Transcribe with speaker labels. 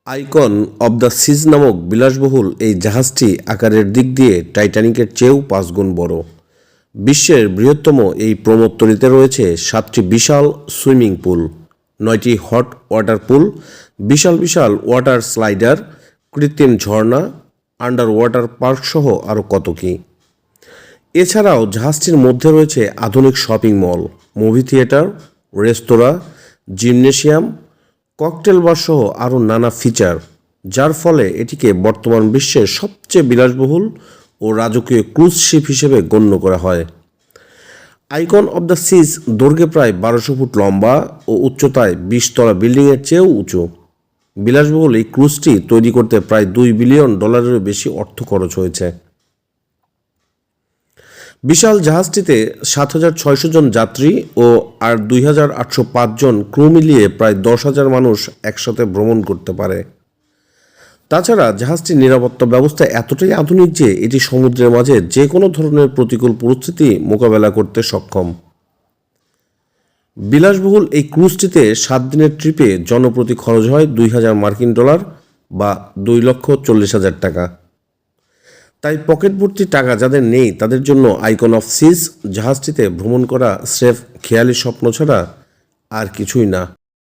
Speaker 1: Icon of the সিজ নামক বিলাসবহুল এই জাহাজটি আকারের দিক দিয়ে টাইটানিকের চেয়েও 5 গুণ বড়। বিশ্বের বৃহত্তম এই প্রমোদতলিতে রয়েছে 7টি বিশাল সুইমিং পুল, 9টি হট ওয়াটার পুল, বিশাল বিশাল ওয়াটার স্লাইডার, কৃত্রিম ঝর্ণা, আন্ডার ওয়াটার পার্ক সহ আরও কত কী। এছাড়াও জাহাজটির মধ্যে রয়েছে আধুনিক শপিং মল, মুভি থিয়েটার, রেস্তোরাঁ, জিমনেশিয়াম, ককটেল বার সহ আরও নানা ফিচার, যার ফলে এটিকে বর্তমান বিশ্বের সবচেয়ে বিলাসবহুল ও রাজকীয় ক্রুজ শিপ হিসেবে গণ্য করা হয়। আইকন অব দ্য সিজ দৈর্ঘ্যে প্রায় 1200 ফুট লম্বা ও উচ্চতায় 20 তলা বিল্ডিংয়ের চেয়েও উঁচু। বিলাসবহুল এই ক্রুজটি তৈরি করতে প্রায় $2 বিলিয়ন বেশি অর্থ খরচ হয়েছে। বিশাল জাহাজটিতে 7,600 জন যাত্রী ও আর 2,805 জন ক্রু মিলিয়ে প্রায় 10,000 মানুষ একসাথে ভ্রমণ করতে পারে। তাছাড়া জাহাজটির নিরাপত্তা ব্যবস্থা এতটাই আধুনিক যে এটি সমুদ্রের মাঝে যে কোনো ধরনের প্রতিকূল পরিস্থিতি মোকাবেলা করতে সক্ষম। বিলাসবহুল এই ক্রুজটিতে 7 দিনের ট্রিপে জনপ্রতি খরচ হয় $2,000 বা $2,40,000 টাকা। তাই পকেট ভর্তি টাকা যাদের নেই তাদের জন্য আইকন অফ সিজ জাহাজটিতে ভ্রমণ করা স্রেফ খেয়ালি স্বপ্ন ছাড়া আর কিছুই না।